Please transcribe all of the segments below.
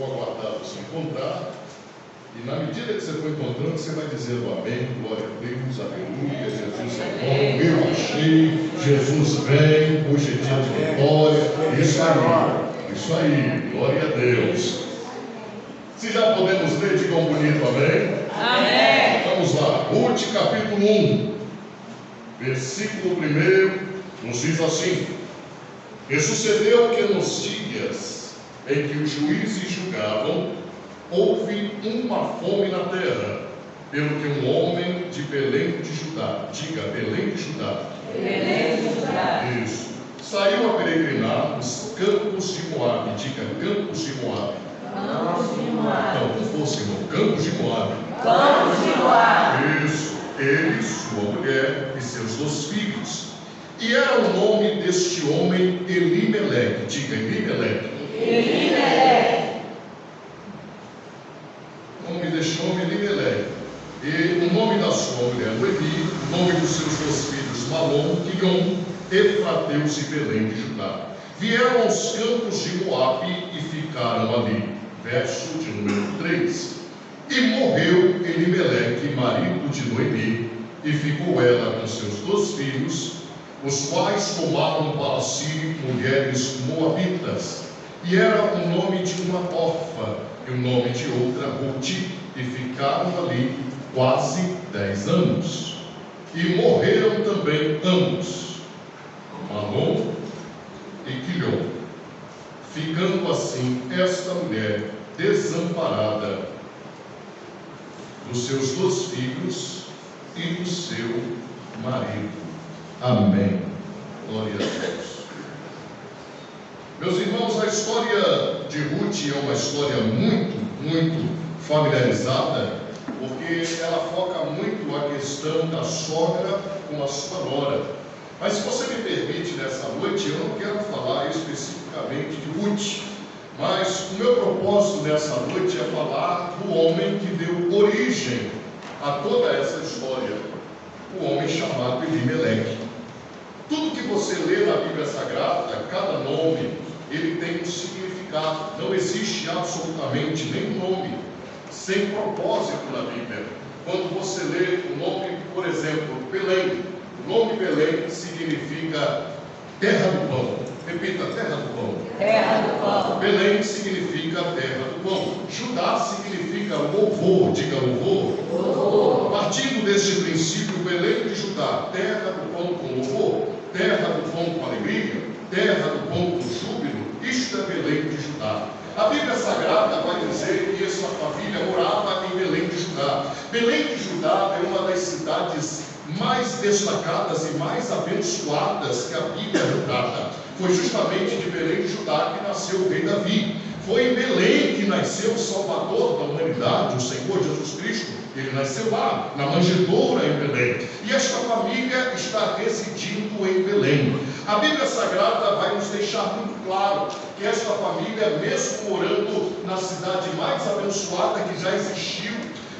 vou aguardar você encontrar. E na medida que você for encontrando, você vai dizendo amém, glória a Deus, aleluia, Jesus é bom, eu achei, Jesus vem, hoje é dia de vitória. Isso aí, glória a Deus. Se já podemos ler, digam bonito amém. Amém. Vamos lá, Ruth capítulo 1, versículo 1, nos diz assim: E sucedeu que nos dias em que os juízes julgavam, houve uma fome na terra, pelo que um homem de Belém de Judá, diga Belém de Judá, Belém de Judá, isso, saiu a peregrinar nos campos de Moabe, diga campos de Moabe, Campos de Moabe, não, como fosse, irmão, campos de Moabe, Campos de Moabe, isso, ele, sua mulher e seus 2 filhos, e era o nome deste homem Elimeleque, diga Elimeleque, Elimeleque, o nome deste homem Elimeleque, e o nome da sua mulher Noemi, o nome dos seus 2 filhos Malom, Quion, Efrateus e Belém de Judá. Vieram aos campos de Moabe e ficaram ali. Verso de número 3. E morreu Elimeleque, marido de Noemi, e ficou ela com seus 2 filhos, os quais tomaram para si mulheres moabitas. E era o nome de uma órfã e o nome de outra Ruth, e ficaram ali quase 10 anos. E morreram também ambos, Malom e Quion, ficando assim esta mulher desamparada dos seus 2 filhos e do seu marido. Amém. Glória a Deus. Meus irmãos, a história de Ruth é uma história muito familiarizada, porque ela foca muito a questão da sogra com a sua nora. Mas se você me permite, nessa noite, eu não quero falar especificamente de Ruth, mas o meu propósito nessa noite é falar do homem que deu origem a toda essa história, o homem chamado Elimeleque. Tudo que você lê na Bíblia Sagrada, cada nome, ele tem um significado. Não existe absolutamente nenhum nome sem propósito na Bíblia. Quando você lê o nome, por exemplo, Belém, o nome Belém significa terra do pão. Repita, terra do pão. Terra do pão. Belém significa terra do pão. Judá significa louvor, diga louvor. Louvor. Partindo deste princípio, Belém de Judá, terra do pão com louvor, terra do pão com alegria, terra do pão com júbilo, isto é Belém de Judá. A Bíblia Sagrada vai dizer que essa família morava em Belém de Judá. Belém de Judá é uma das cidades mais destacadas e mais abençoadas que a Bíblia retrata. Foi justamente de Belém de Judá que nasceu o rei Davi. Foi em Belém que nasceu o Salvador da humanidade, o Senhor Jesus Cristo. Ele nasceu lá, na manjedoura em Belém. E esta família está residindo em Belém. A Bíblia Sagrada vai nos deixar muito claro que esta família, mesmo morando na cidade mais abençoada que já existiu,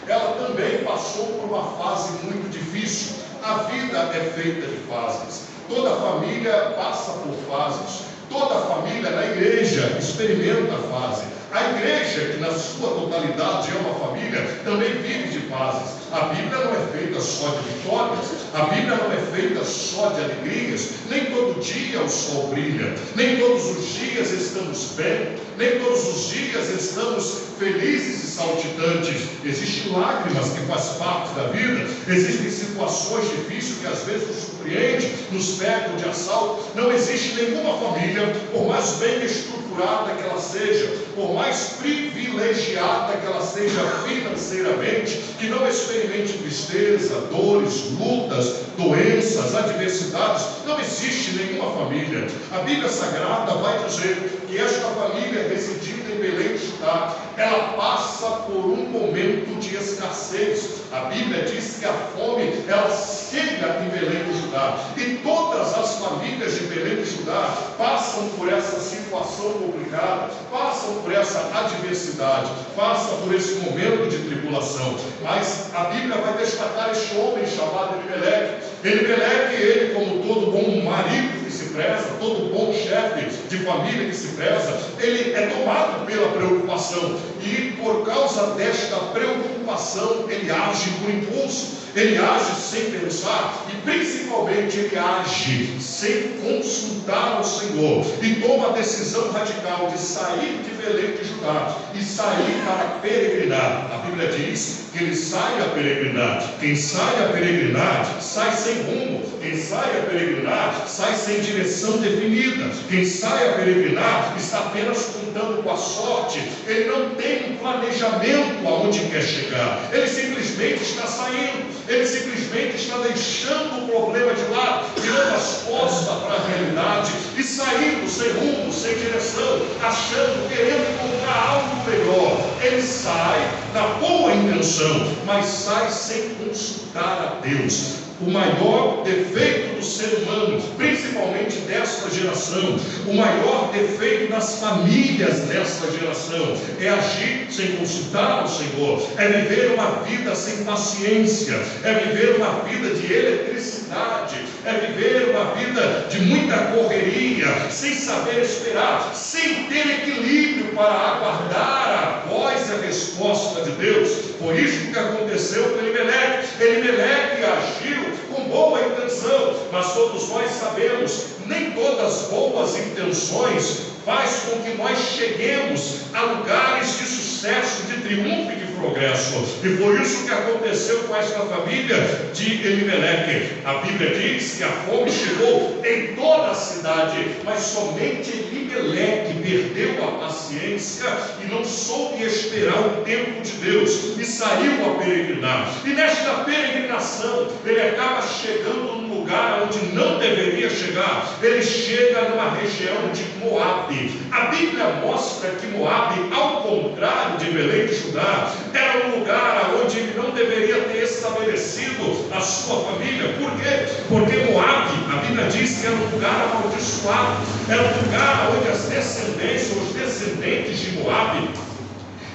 ela também passou por uma fase muito difícil. A vida é feita de fases. Toda família passa por fases. Toda família na igreja experimenta a fase. A igreja, que na sua totalidade é uma família, também vive de fases. A Bíblia não é feita só de vitórias, a Bíblia não é feita só de alegrias. Nem todo dia o sol brilha, nem todos os dias estamos bem, nem todos os dias estamos felizes e saltitantes. Existem lágrimas que faz parte da vida, existem situações difíceis que às vezes nos surpreendem, nos pegam de assalto. Não existe nenhuma família, por mais bem estruturada que ela seja, por mais privilegiada que ela seja financeiramente, que não experimente tristeza, dores, lutas, doenças, adversidades. Não existe nenhuma família. A Bíblia Sagrada vai dizer que esta família residida em Belém de Judá, ela passa por um momento de escassez. A Bíblia diz que a fome, ela chega em Belém de Judá, e todas as famílias de Belém de Judá passam por essa situação complicada, passam por essa adversidade, passam por esse momento de tribulação. Mas a Bíblia vai destacar este homem chamado Elimeleque. Elimeleque, ele, como todo bom marido que se preza, todo bom chefe de família que se preza, ele é tomado pela preocupação. E por causa desta preocupação, ele age por impulso. Ele age sem pensar e principalmente ele age sem consultar ao Senhor e toma a decisão radical de sair de Belém de Judá e sair para peregrinar. A Bíblia diz que ele sai a peregrinar. Quem sai a peregrinar sai sem rumo. Quem sai a peregrinar sai sem direção definida. Quem sai a peregrinar está apenas contando com a sorte. Ele não tem um planejamento aonde quer chegar. Ele simplesmente está saindo. Ele simplesmente está deixando o problema de lado, virando as costas para a realidade e saindo sem rumo, sem direção, achando, querendo encontrar algo melhor. Ele sai na boa intenção, mas sai sem consultar a Deus. O maior defeito do ser humano, principalmente desta geração, o maior defeito das famílias desta geração, é agir sem consultar ao Senhor, é viver uma vida sem paciência, é viver uma vida de eletricidade, é viver uma vida de muita correria, sem saber esperar, sem ter equilíbrio para aguardar a voz e a resposta de Deus. Por isso que aconteceu com Elimeleque. Elimeleque agiu com boa intenção, mas todos nós sabemos, nem todas boas intenções faz com que nós cheguemos a lugares de sucesso, de triunfo e de progresso. E foi isso que aconteceu com esta família de Elimeleque. A Bíblia diz que a fome chegou em toda a cidade, mas somente Elimeleque perdeu a paciência e não soube esperar o tempo de Deus e saiu a peregrinar. E nesta peregrinação ele acaba chegando num lugar onde não deveria chegar. Ele chega numa região de Moabe. A Bíblia mostra que Moabe, ao contrário de Belém de Judá, era um lugar onde ele não deveria ter estabelecido a sua família. Por quê? Porque Moabe, a Bíblia diz que era um lugar amaldiçoado, era um lugar onde as descendências, os descendentes de Moabe,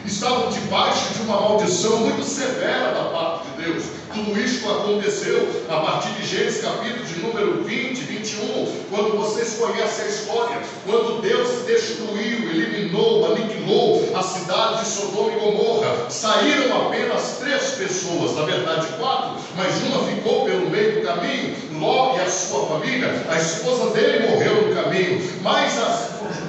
estavam debaixo de uma maldição muito severa da parte de Deus. Tudo isso aconteceu a partir de Gênesis capítulo de número 20, 21, quando vocês conhecem a história, quando Deus destruiu, eliminou, aniquilou a cidade de Sodoma e Gomorra. Saíram apenas 3 pessoas, na verdade 4, mas uma ficou pelo meio do caminho, Ló e a sua família. A esposa dele morreu no caminho, mas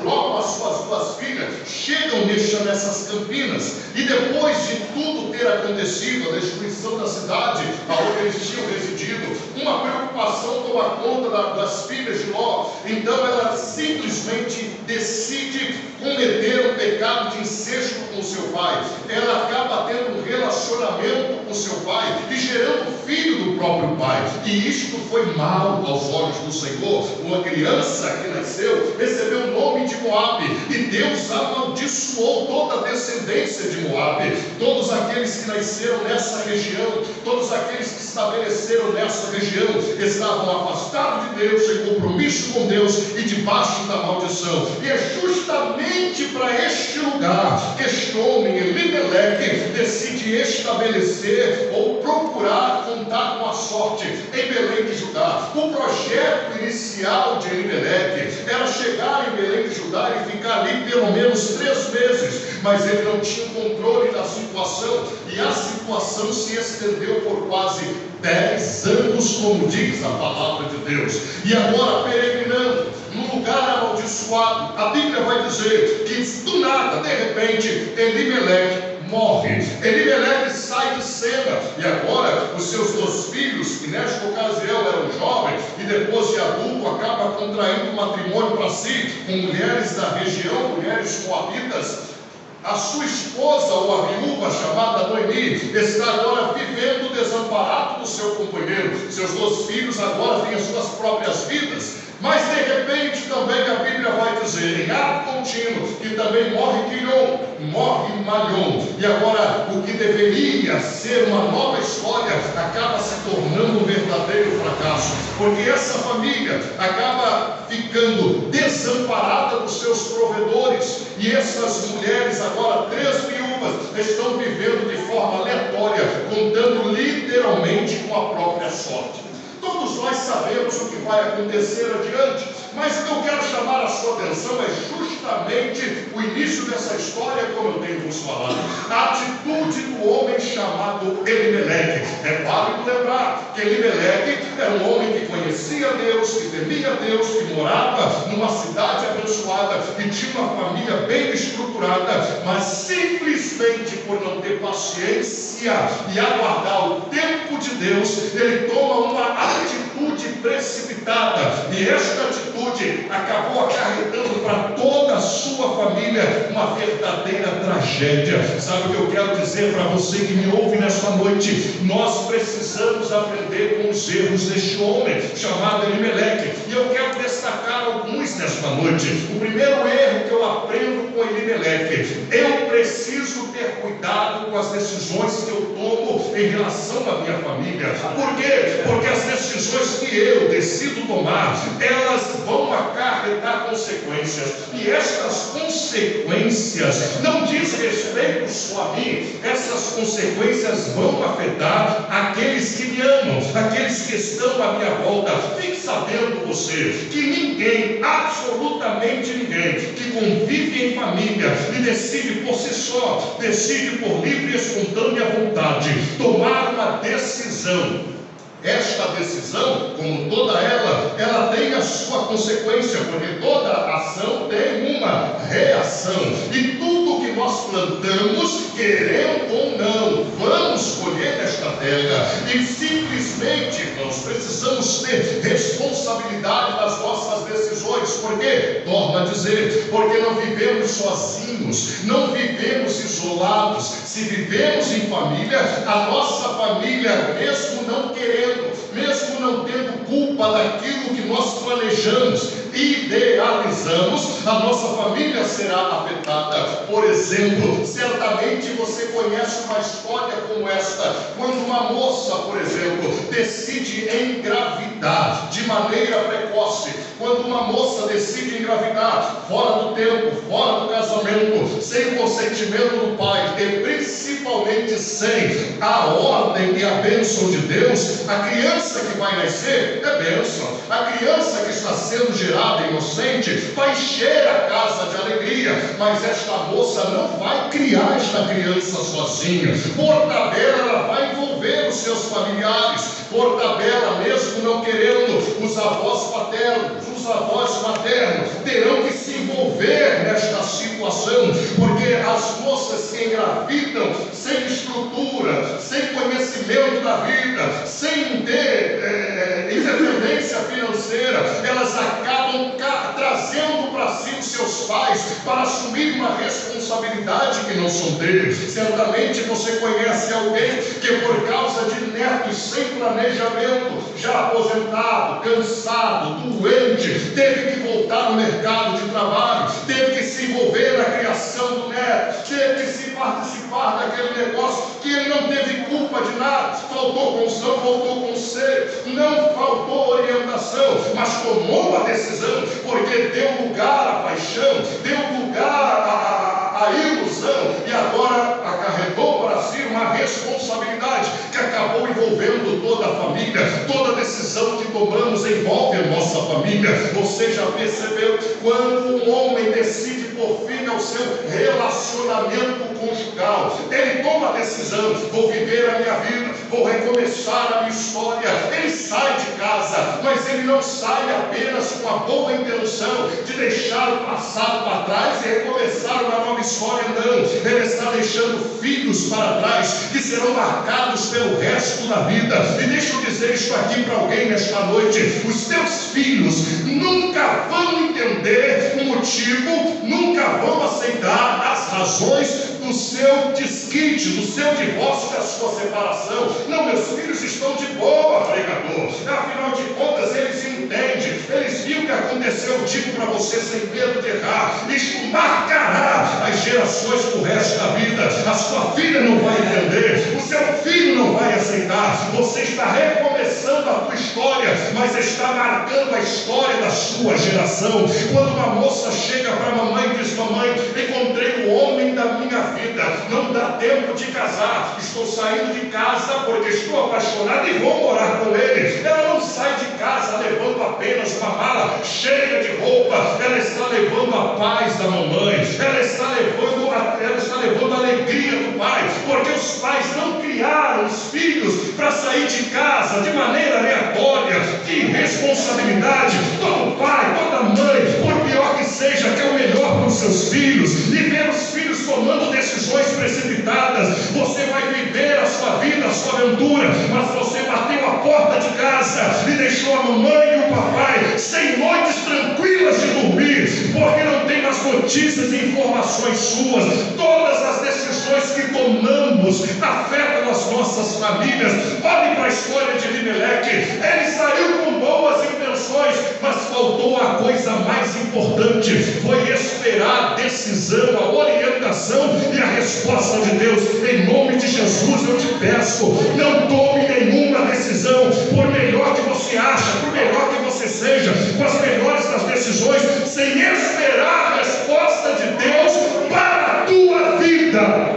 logo as suas 2 filhas chegam nessas campinas, e depois de tudo ter acontecido, a destruição da cidade aonde eles tinham residido, uma preocupação toma conta das filhas de Ló. Então ela simplesmente decide cometer um pecado de incesto com seu pai. Ela acaba tendo um relacionamento com seu pai e gerando filho do próprio pai, e isto foi mal aos olhos do Senhor. Uma criança que nasceu recebeu o nome de Moabe, e Deus amaldiçoou toda a descendência de Moabe. Todos aqueles que nasceram nessa região, todos aqueles que estabeleceram nessa região, estavam afastados de Deus, sem compromisso com Deus e debaixo da maldição. E é justamente para este lugar que este homem, Elimeleque, decide estabelecer ou procurar contar com a sorte em Belém de Judá. O projeto inicial de Elimeleque era chegar em Belém de Judá e ficar ali pelo menos 3 meses, mas ele não tinha controle da situação, e a situação se estendeu por quase 10 anos, como diz a palavra de Deus. E agora, peregrinando num lugar amaldiçoado, a Bíblia vai dizer que do nada, de repente, Elimeleque morre. Elimeleque sai de cena, e agora os seus 2 filhos, que nesta ocasião eram jovens e depois de adulto acaba contraindo matrimônio para si com mulheres da região, mulheres moabitas. A sua esposa, ou a viúva chamada Noemi, está agora vivendo desamparado do seu companheiro. Seus 2 filhos agora têm as suas próprias vidas. Mas de repente também a Bíblia vai dizer, em ato contínuo, que também morre Quilion, morre Malion. E agora o que deveria ser uma nova história acaba se tornando um verdadeiro fracasso, porque essa família acaba ficando desamparada dos seus provedores, e essas mulheres agora, 3 viúvas, estão vivendo de forma aleatória, contando literalmente com a própria sorte. Todos nós sabemos o que vai acontecer adiante. Mas o que eu quero chamar a sua atenção é justamente o início dessa história, como eu tenho vos falado. A atitude do homem chamado Elimeleque. É válido lembrar que Elimeleque era um homem que conhecia Deus, que temia Deus, que morava numa cidade abençoada, que tinha uma família bem estruturada, mas simplesmente por não ter paciência e aguardar o tempo de Deus, ele toma uma atitude precipitada, e esta atitude acabou acarretando para toda a sua família uma verdadeira tragédia. Sabe o que eu quero dizer para você que me ouve nesta noite? Nós precisamos aprender com os erros deste homem chamado Elimeleque, e eu quero destacar alguns nesta noite. O primeiro erro que eu aprendo com Elimeleque: eu preciso ter cuidado com as decisões que eu tomo em relação à minha família. Por quê? Porque as decisões que eu decido tomar, elas vão acarretar consequências, e estas consequências não diz respeito só a mim. Essas consequências vão afetar aqueles que me amam, aqueles que estão à minha volta. Fique sabendo você que ninguém, absolutamente ninguém, que convive em família e decide por si só, decide por livre e espontânea vontade tomar uma decisão. Esta decisão, como toda ela tem a sua consequência, porque toda ação tem uma reação, e tudo que nós plantamos, querendo ou não, vamos colher nesta terra. E simplesmente nós precisamos ter responsabilidade das nossas decisões. Por quê? Torno a dizer, porque não vivemos sozinhos, não vivemos isolados. Se vivemos em família, a nossa família, mesmo não querendo, mesmo não tendo culpa daquilo que nós planejamos, idealizamos, a nossa família será afetada. Por exemplo, certamente você conhece uma história como esta, quando uma moça, por exemplo, decide engravidar de maneira precoce. Quando uma moça decide engravidar fora do tempo, fora do casamento, sem o consentimento do pai, e principalmente sem a ordem e a bênção de Deus, a criança que vai nascer é bênção. A criança que está sendo gerada inocente vai encher a casa de alegria, mas esta moça não vai criar esta criança sozinha. Por tabela, ela vai envolver os seus familiares. Por tabela, mesmo não querendo, os avós paternos, os avós maternos terão que se envolver nesta situação, porque as moças que engravidam sem estrutura, sem conhecimento da vida, sem ter independência financeira, elas acabam trazendo para si os seus pais para assumir uma responsabilidade que não são deles. Certamente você conhece alguém que, por causa de netos sem planejamento, já aposentado, cansado, doente, teve que voltar ao mercado de trabalho, teve que se envolver na criação do neto, teve que se participar daquele negócio que ele não teve culpa de nada. Faltou condição, faltou conselho, não faltou orientação, mas tomou a decisão, porque deu lugar à paixão, deu lugar à ilusão, e agora acarretou para si uma responsabilidade que acabou envolvendo toda a família. Toda decisão que tomamos envolve a nossa família. Você já percebeu? Quando um homem decide por fim ao seu relacionamento conjugal, ele toma a decisão: vou viver a minha vida, vou recomeçar a minha história. Ele sai de casa, mas ele não sai apenas com a boa intenção de deixar o passado para trás e recomeçar uma nova história, não. Ele está deixando filhos para trás que serão marcados pelo resto da vida. E deixa eu dizer isso aqui para alguém nesta noite: os teus filhos nunca vão entender o motivo, nunca vão aceitar as razões do seu desquite, do seu divórcio, da sua separação. Não, meus filhos estão de boa, pregador. Afinal de contas, eles entendem, eles viram o que aconteceu. Eu digo para você, sem medo de errar, isto marcará as gerações do resto da vida. A sua filha não vai entender, o seu filho não vai aceitar. Você está recomeçando a tua história, mas está marcando a história da sua geração. Quando uma moça chega para a mamãe e diz: mamãe, encontrei o homem da minha vida, não dá tempo de casar. Estou saindo de casa porque estou apaixonada e vou morar com ele. Ela não sai de casa levando apenas uma mala cheia de roupa. Ela está levando a paz da mamãe. Ela está levando a alegria do pai. Porque os pais não criaram os filhos para sair de casa de maneira aleatória. Que irresponsabilidade! Todo pai, toda mãe, por pior que seja, quer o melhor para os seus filhos. E ver os filhos tomando decisões precipitadas. Você vai viver a sua vida, a sua aventura, mas você bateu a porta de casa e deixou a mamãe e o papai sem noites tranquilas de dormir, porque não tem mais notícias e informações suas. Todas as decisões que tomamos afetam as nossas famílias. Olhe para a história de Elimeleque. Ele saiu com boas intenções, mas faltou a coisa mais importante: foi esperar a decisão, a orientação e a resposta de Deus. Em nome de Jesus eu te peço, não tome nenhuma decisão, por melhor que você acha, por melhor que você seja, com as melhores das decisões, sem esperar a resposta de Deus para a tua vida.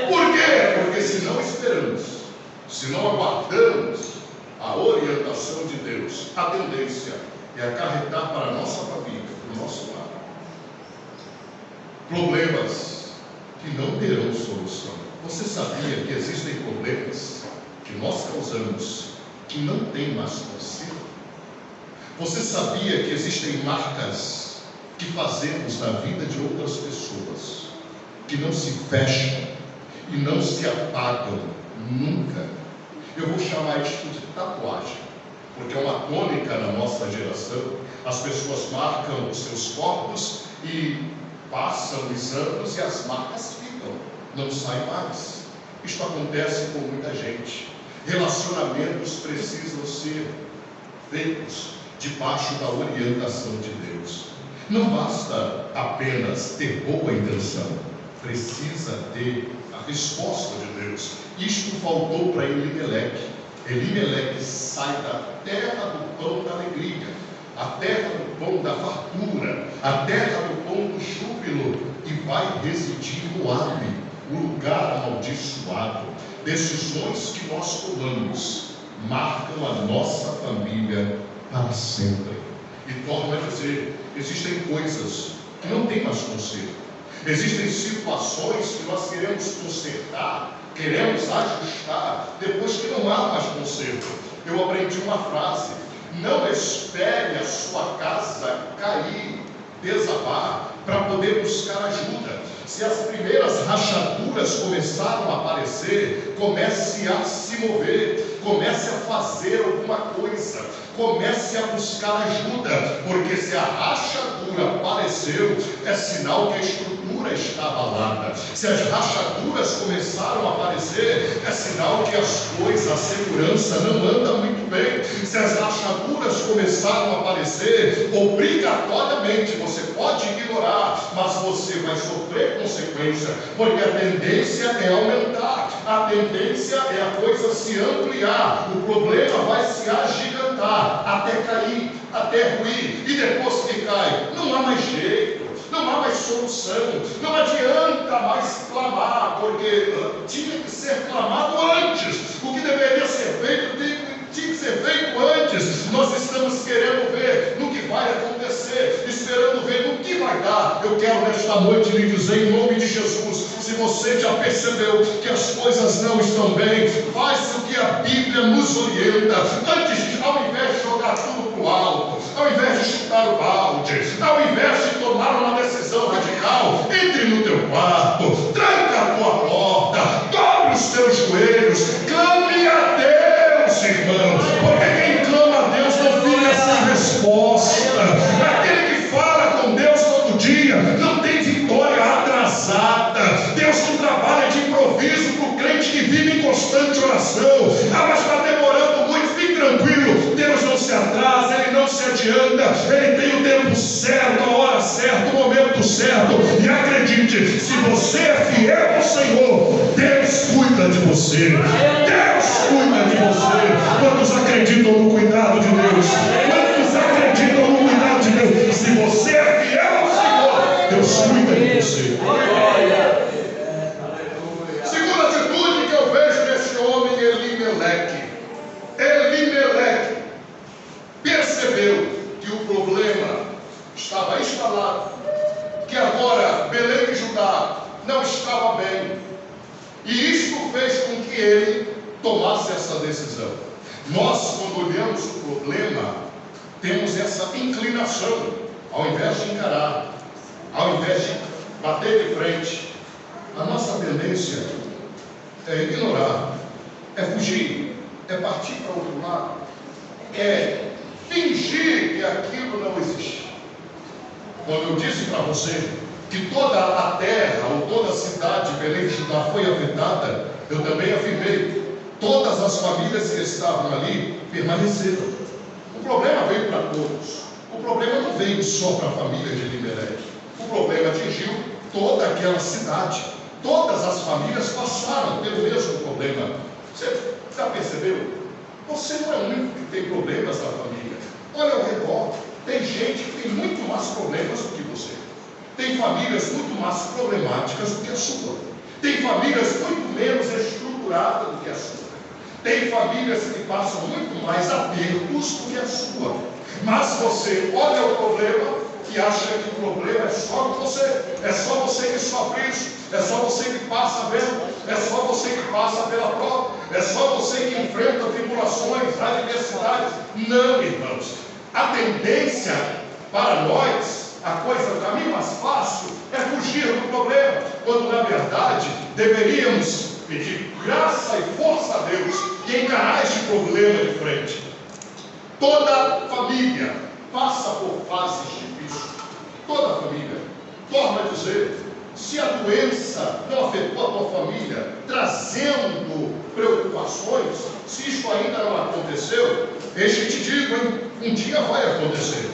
Por quê? Porque se não esperamos, se não aguardamos a orientação de Deus, a tendência é acarretar para a nossa família, para o nosso lar, problemas que não terão solução. Você sabia que existem problemas que nós causamos que não tem mais conserto? Você sabia que existem marcas que fazemos na vida de outras pessoas que não se fecham e não se apagam nunca? Eu vou chamar isso de tatuagem, porque é uma tônica na nossa geração. As pessoas marcam os seus corpos e passam os anos e as marcas ficam, não saem mais. Isto acontece com muita gente. Relacionamentos precisam ser feitos debaixo da orientação de Deus. Não basta apenas ter boa intenção, precisa ter a resposta de Deus. Isto faltou para Elimeleque. Elimeleque sai da terra do pão da alegria, a terra do pão da fartura, a terra do pão do júbilo, e vai residir no Ar, o lugar amaldiçoado. Decisões que nós tomamos marcam a nossa família para sempre. E torno a dizer, existem coisas que não tem mais conserto. Existem situações que nós queremos consertar, queremos ajustar, depois que não há mais conserto. Eu aprendi uma frase: não espere a sua casa cair, desabar, para poder buscar ajuda. Se as primeiras rachaduras começaram a aparecer, comece a se mover, comece a fazer alguma coisa, comece a buscar ajuda, porque se a rachadura apareceu, é sinal que a estrutura está abalada. Se as rachaduras começaram a aparecer, é sinal que as coisas, a segurança não anda muito bem. Se as rachaduras começaram a aparecer, obrigatoriamente você pode ignorar, mas você vai sofrer consequência, porque a tendência é aumentar, a tendência é a coisa se ampliar, o problema vai se agigantar, até cair, até ruir, e depois que cai, não há mais jeito, não há mais solução, não adianta mais clamar, porque tinha que ser clamado antes, o que deveria ser feito tinha que ser feito antes. Nós estamos querendo ver no que vai acontecer, esperando ver no que vai dar. Eu quero nesta noite lhe dizer, em nome de Jesus, se você já percebeu que as coisas não estão bem, faz o que a Bíblia nos orienta. Antes, ao invés de jogar tudo para o alto, ao invés de chutar o balde, ao invés de tomar uma decisão radical, entre no teu quarto, tranca a tua porta, dobre os teus joelhos, clame a Deus, irmão, porque quem clama a Deus não fica sem resposta. Aquele que fala com Deus todo dia não tem vitória atrasada. Deus não trabalha de improviso para o crente que vive em constante oração. Mas está demorando muito, fique tranquilo, Deus não se atrasa, Ele não se adianta, Ele tem o tempo certo, a hora certa, o momento certo. E acredite, se você é fiel ao Senhor, Deus cuida de você. Deus cuida de você. Quantos acreditam no cuidado de Deus? Quantos acreditam no cuidado de Deus? Se você é fiel ao Senhor, Deus cuida de você. instalado, que agora Belém de Judá não estava bem. E isto fez com que ele tomasse essa decisão. Nós, quando olhamos o problema, temos essa inclinação, ao invés de encarar, ao invés de bater de frente, a nossa tendência é ignorar, é fugir, é partir para o outro lado, é fingir que aquilo não existe. Quando eu disse para você que toda a terra ou toda a cidade de Belém de Judá foi afetada, eu também afirmei, todas as famílias que estavam ali permaneceram. O problema veio para todos. O problema não veio só para a família de Elimelec. O problema atingiu toda aquela cidade. Todas as famílias passaram pelo mesmo problema. Você já percebeu? Você não é o único que tem problemas na família. Olha ao redor. Tem gente que tem muito mais problemas do que você. Tem famílias muito mais problemáticas do que a sua. Tem famílias muito menos estruturadas do que a sua. Tem famílias que passam muito mais apertos do que a sua. Mas você olha o problema e acha que o problema é só você. É só você que sofre isso. É só você que passa vendo. É só você que passa pela prova. É só você que enfrenta tribulações, adversidades. Não, irmãos. A tendência para nós, a coisa, o caminho mais fácil é fugir do problema, quando na verdade deveríamos pedir graça e força a Deus e encarar este problema de frente. Toda família passa por fases difíceis. Toda família. Torna a dizer, se a doença não afetou a tua família, trazendo preocupações, se isto ainda não aconteceu, deixa eu te digo, hein? Um dia vai acontecer.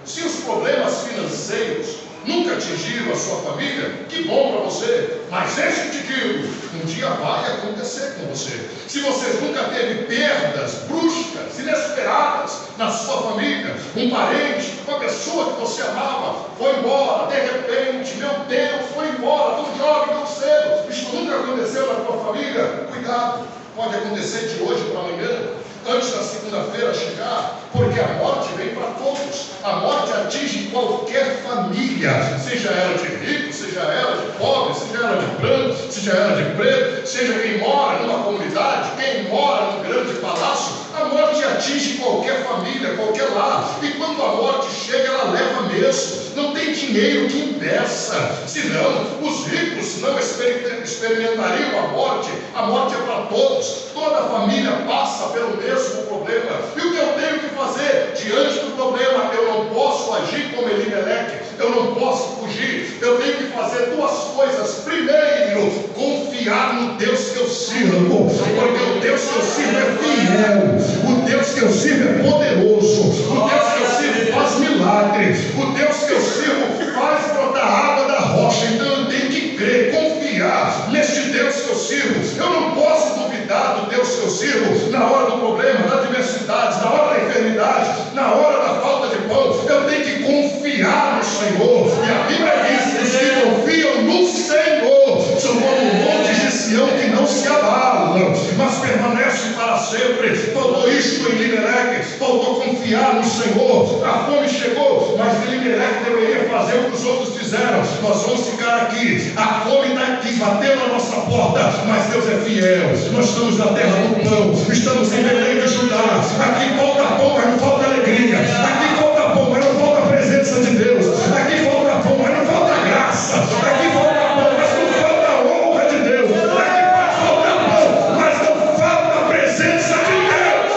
Se os problemas financeiros nunca atingiram a sua família, que bom para você, mas deixa eu te digo, um dia vai acontecer com você. Se você nunca teve perdas bruscas, inesperadas na sua família, um parente, uma pessoa que você amava, foi embora, de repente, meu Deus, foi embora, tão jovem, tão cedo, isso nunca aconteceu na tua família, cuidado, pode acontecer de hoje para amanhã, antes da segunda-feira chegar, porque a morte vem para todos. A morte atinge qualquer família, seja ela de rico, seja ela de pobre, seja ela de branco, seja ela de preto, seja quem mora numa comunidade, quem mora num grande palácio. A morte atinge qualquer família, qualquer lar, e quando a morte chega, ela leva mesmo. Não tem dinheiro que impeça, senão os ricos não experimentariam a morte. A morte é para todos, toda a família passa pelo mesmo problema. E o que eu tenho que fazer diante do problema? Eu não posso agir como Elimelec, eu não posso fugir, eu tenho que fazer duas coisas. Primeiro, confiar no Deus que eu sirvo, porque o Deus que eu sirvo é fiel, o Deus que eu sirvo é poderoso, o Deus que eu sirvo faz milagres, o Deus que eu sirvo faz brotar água da rocha. Então eu tenho que crer, confiar neste Deus que eu sirvo. Eu não posso duvidar do Deus que eu sirvo na hora do problema, da adversidade, na hora da enfermidade, na hora da falta de pão. Eu tenho que confiar no Senhor. E a Bíblia diz que os que confiam no Senhor são como montes de Sião que não se abalam, mas permanecem para sempre. Faltou isto em Elimelec, faltou confiar no Senhor. A fome chegou, mas Elimelec deveria fazer o que os outros fizeram. Nós vamos ficar aqui, a fome está aqui, batendo na nossa porta, mas Deus é fiel. Nós estamos na terra do pão, estamos em Belém de Judá. Aqui falta pão, mas não falta alegria. Aqui falta pão, mas não falta a presença de Deus. Aqui falta pão, mas não falta graça. Aqui falta pão, mas não falta a honra de Deus. Aqui falta pão, mas não falta a presença de Deus.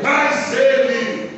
Mas ele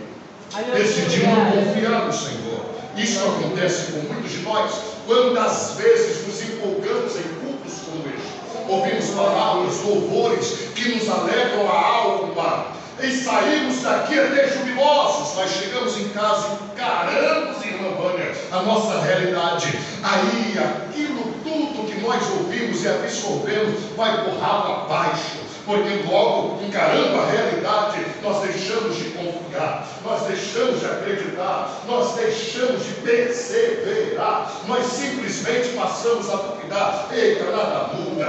decidiu não confiar no Senhor. Isso acontece com muitos de nós. Quantas vezes nos empolgamos em cultos como este, ouvimos palavras, louvores que nos alegram a alma, e saímos daqui até jubilosos, mas chegamos em casa e encaramos, irmã Vânia, a nossa realidade. Aí aquilo tudo que nós ouvimos e absorvemos vai por rabo abaixo. porque logo, encarando a realidade, nós deixamos de confiar, nós deixamos de acreditar, nós deixamos de perseverar, nós simplesmente passamos a duvidar. Eita, nada muda,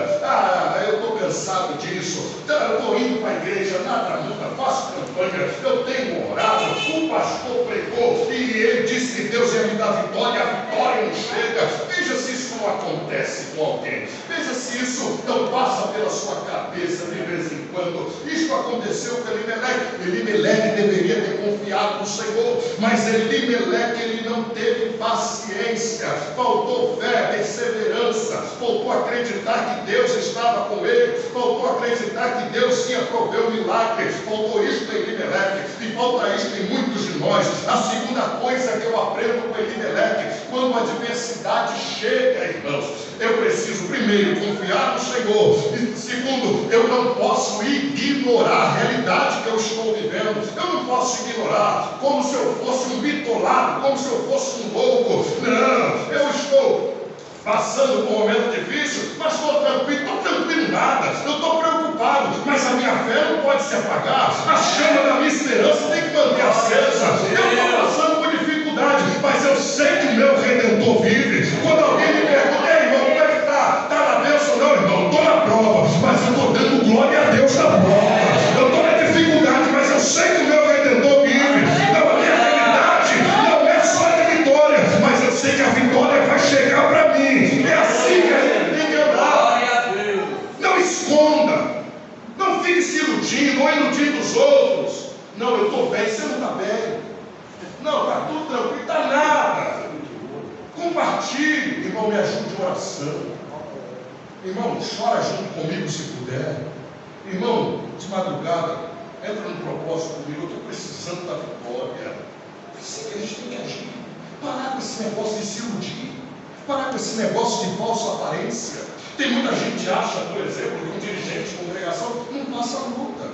eu estou cansado disso, eu estou indo para a igreja, nada muda, faço campanha, eu tenho orado, o pastor pregou e ele disse que Deus ia me dar vitória, a vitória não chega. Veja se isso não acontece com alguém, veja se isso não passa pela sua cabeça de vez em quando. Isso aconteceu com Elimeleque. Elimeleque deveria ter confiado no Senhor, mas Elimeleque ele não teve paciência, faltou fé, perseverança, faltou acreditar que Deus estava com ele, faltou acreditar que Deus ia prover o milagre, faltou isso em Elimeleque e falta isso em muitos de nós. A segunda coisa que eu aprendo com Elimeleque: quando a adversidade chega, irmãos, eu preciso primeiro confiar no Senhor, e segundo, eu não posso ignorar a realidade que eu estou vivendo. Eu não posso ignorar como se eu fosse um bitolado, como se eu fosse um louco. Não, eu estou passando por um momento difícil, mas estou tranquilo nada, eu estou preocupado, mas a minha fé não pode se apagar, a chama da minha esperança tem que manter acesa. Eu estou passando por dificuldade, mas eu sei que o meu Redentor vive. Quando alguém me pergunta: ei, irmão, como é que está? Está na bênção? Não, irmão, estou na prova, mas eu estou dando glória a Deus na prova. Eu estou na dificuldade, mas eu sei que o meu Redentor vive. Não, a minha realidade não é só de vitória, mas eu sei que a vitória vai chegar para mim. É assim que a gente tem que andar. Não esconda, não fique se iludindo ou iludindo os outros. Não, eu estou bem, você não está bem. Não, está tudo tranquilo, está nada. Compartilhe, irmão, me ajude em oração. Irmão, chora junto comigo se puder. Irmão, de madrugada, entra no propósito comigo. Eu estou precisando da vitória. Assim que a gente tem que agir. Parar com esse negócio de se iludir, parar com esse negócio de falsa aparência. Tem muita gente que acha, por exemplo, que um dirigente de congregação não passa luta.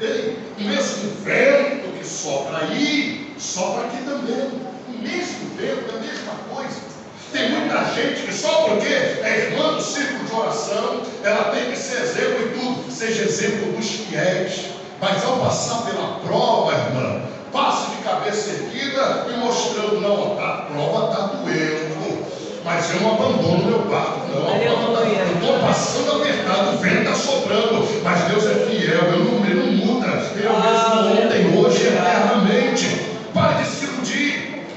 Ei, o mesmo vento que sopra aí, sopra aqui também. O mesmo vento, a mesma coisa. Tem muita gente que só porque é irmã do círculo de oração, ela tem que ser exemplo em tudo. Seja exemplo dos fiéis. Mas ao passar pela prova, irmã, passe de cabeça erguida e mostrando: não, a prova está doendo, mas eu não abandono meu barco, não. Eu estou passando apertado, o vento está soprando, mas Deus é fiel, ele não muda, ele é o mesmo ontem, hoje, eternamente. Pare de se iludir.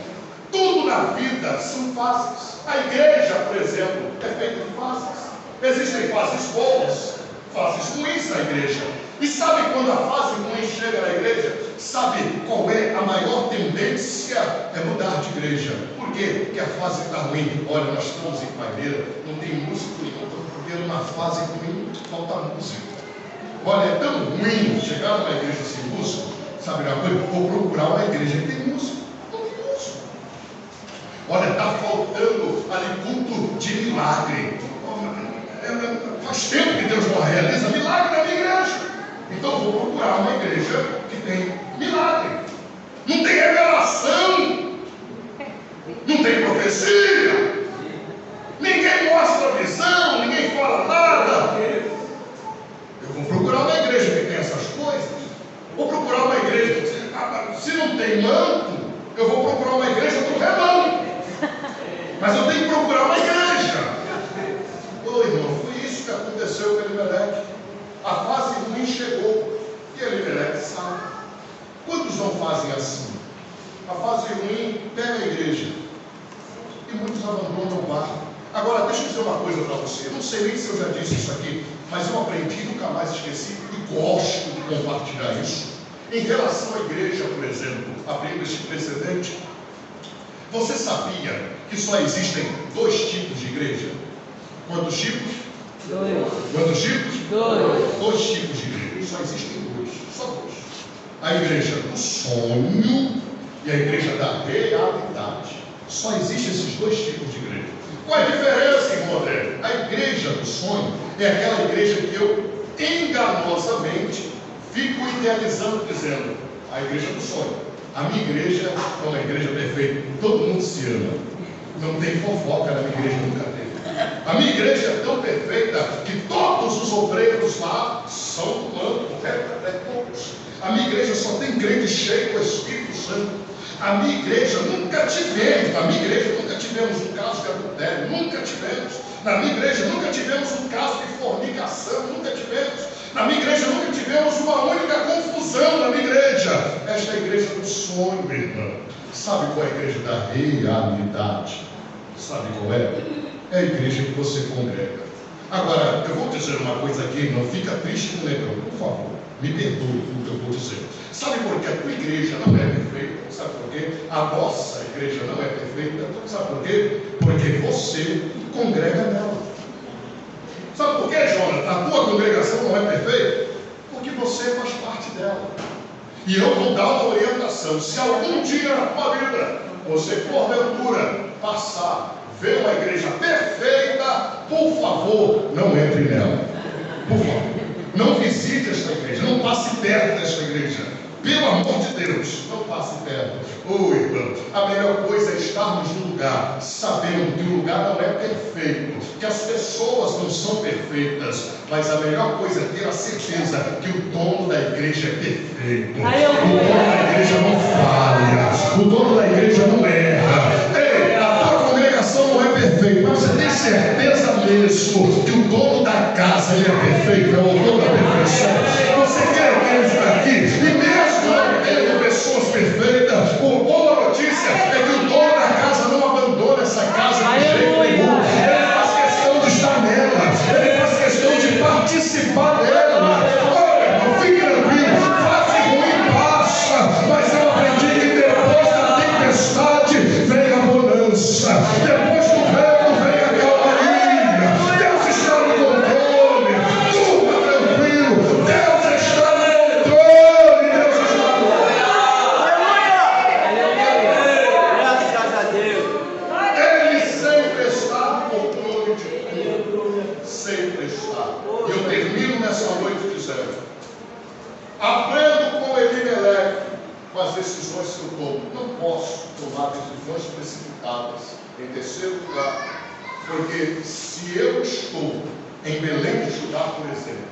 Tudo na vida são fases. A igreja, por exemplo, é feita de fases. Existem fases boas, fases ruins na igreja. E sabe quando a fase ruim chega na igreja? Sabe qual é a maior tendência? É mudar de igreja. Por quê? Porque a fase está ruim. Olha, nós estamos em Palmeira, não tem músico nenhum, estamos vivendo uma fase ruim, falta música. Olha, é tão ruim chegar numa igreja sem músico. Sabe uma coisa? Vou procurar uma igreja que tem músico. Não tem músico. Olha, está faltando ali culto de milagre. Faz tempo que Deus não realiza milagre na minha igreja. Então vou procurar uma igreja que tem milagre. Não tem revelação, não tem profecia, ninguém mostra visão, ninguém fala nada. Eu vou procurar uma igreja que tem essas coisas. Vou procurar uma igreja que, se não tem manto, eu vou procurar uma igreja do rebanho. Mas eu tenho que procurar uma igreja. Ô irmão, foi isso que aconteceu com Elimeleque. A fase ruim chegou e Elimeleque sai. Quantos não fazem assim? A fase ruim pega a igreja e muitos abandonam o barco. Agora, deixa eu dizer uma coisa para você. Eu não sei nem se eu já disse isso aqui, mas eu aprendi, nunca mais esqueci e gosto de compartilhar isso. Em relação à igreja, por exemplo, abrindo este precedente, você sabia que só existem 2 tipos de igreja? Quantos tipos? 2. Quantos tipos? 2. 2 tipos de igreja. Só existem 2. Só 2. A igreja do sonho e a igreja da realidade. Só existem esses 2 tipos de igreja. Qual é a diferença, irmão André? A igreja do sonho é aquela igreja que eu enganosamente fico idealizando, dizendo: a igreja do sonho. A minha igreja é uma igreja perfeita. Todo mundo se ama. Não tem fofoca na minha igreja, nunca teve. A minha igreja é tão perfeita que todos os obreiros lá são do plano correto, até todos. A minha igreja só tem crente cheio do Espírito Santo. A minha igreja nunca tivemos um caso de adultério, nunca tivemos. Na minha igreja nunca tivemos um caso de fornicação, nunca tivemos. Na minha igreja nunca tivemos uma única confusão na minha igreja. Esta é a igreja do sonho, irmão. Sabe qual é a igreja da realidade? Sabe qual é? É a igreja que você congrega. Agora, eu vou dizer uma coisa aqui, não fica triste com o Negrão, por favor. Me perdoe o que eu vou dizer. Sabe por que a tua igreja não é perfeita? Sabe por quê? A nossa igreja não é perfeita. Sabe por quê? Porque você congrega nela. Sabe por quê, Jonas? A tua congregação não é perfeita? Porque você faz parte dela. E eu vou dar uma orientação. Se algum dia na tua vida você, porventura, passar, ver uma igreja perfeita, por favor, não entre nela. Por favor. Não visite esta igreja, não passe perto desta igreja. Pelo amor de Deus, não passe perto. Oh, irmão, a melhor coisa é estarmos no lugar, sabendo que o lugar não é perfeito, que as pessoas não são perfeitas, mas a melhor coisa é ter a certeza que o dono da igreja é perfeito. O dono da igreja não falha, o dono da igreja não erra. Ei, a tua congregação não é perfeita, mas você tem certeza mesmo que o dono da casa ele é perfeito, é o dono da perfeição. Você quer acreditar aqui? E mesmo não tendo pessoas perfeitas, a boa notícia é que o dono da casa não abandona essa casa de jeito nenhum. Ele faz questão de estar nela, ele faz questão de participar dela. Olha, não fique tranquilo, fase ruim passa, mas eu aprendi que depois da tempestade vem a bonança, depois do vento vem a calmaria. Deus está no controle, durma tranquilo, Deus está no controle, Deus está no controle. Graças a Deus. Ele sempre está no controle de tudo. Sempre está. E eu termino nessa noite dizendo: aprendo com Elimeleque com as decisões que eu tomo. Não posso tomar decisões precipitadas. Em terceiro lugar, porque se eu estou em Belém de Judá, por exemplo,